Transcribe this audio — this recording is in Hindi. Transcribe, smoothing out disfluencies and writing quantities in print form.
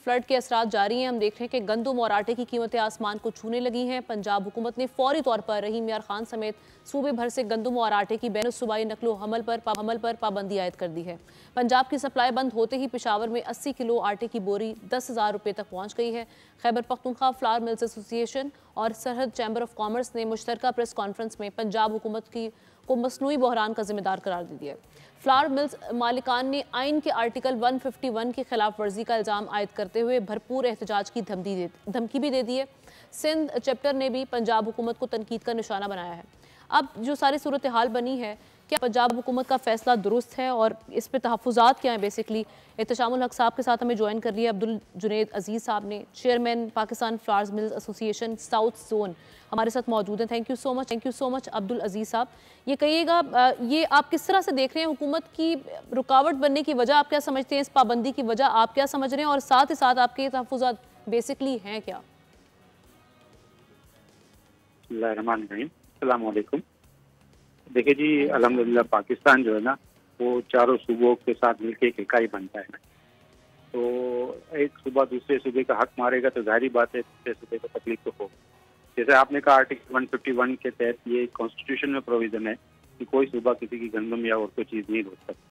फ्लड के असरात जारी हैं। हम देख रहे हैं कि गंदम और आटे की कीमतें आसमान को छूने लगी हैं। पंजाब हुकूमत ने फौरी तौर पर रहीम यार खान समेत सूबे भर से गंदम और आटे की बैन सूबाई नकलो हमल पर पाबंदी आयद कर दी है। पंजाब की सप्लाई बंद होते ही पेशावर में 80 किलो आटे की बोरी 10,000 रुपये तक पहुँच गई है। Khyber Pakhtunkhwa flower mills association और सरहद चैम्बर ऑफ कॉमर्स ने मुश्तरका प्रेस कॉन्फ्रेंस में पंजाब हुकूमत को मसनूई बहरान का जिम्मेदार करार दे दिया। फ्लावर मिल्स मालिकान ने आइन के आर्टिकल 151 की खिलाफ वर्जी का इल्ज़ाम आयद करते हुए भरपूर एहतजाज की धमकी भी दे दी है। सिंध चैप्टर ने भी पंजाब हुकूमत को तनकीद का निशाना बनाया है। अब जो सारी सूरत हाल बनी है, क्या पंजाब हुकूमत का फैसला दुरुस्त है और इस पर तहफ़्फ़ुज़ात क्या हैं? बेसिकली एहतशामुल हक साहब के साथ हमें ज्वाइन कर लिया अब्दुल जुनैद अजीज़ साहब ने, chairman Pakistan flour mills association south zone हमारे साथ मौजूद हैं। Thank you so much Abdul Aziz साहब। ये कहिएगा, ये आप किस तरह से देख रहे हैं? हुकूमत की रुकावट बनने की वजह आप क्या समझते हैं? इस पाबंदी की वजह आप क्या समझ रहे हैं? और साथ ही साथ आपके तहफ़्फ़ुज़ात बेसिकली हैं क्या? अस्सलाम वालेकुम। देखिए जी, अल्हम्दुलिल्लाह पाकिस्तान जो है ना, वो चारों सूबों के साथ मिलकर एक इकाई बनता है। तो एक सूबा दूसरे सूबे का हक मारेगा तो जाहिर बात है दूसरे सूबे को तकलीफ तो हो। जैसे आपने कहा आर्टिकल 151 के तहत ये कॉन्स्टिट्यूशन में प्रोविजन है कि कोई सूबा किसी की गंदम या और कोई चीज़ नहीं रोक सकता।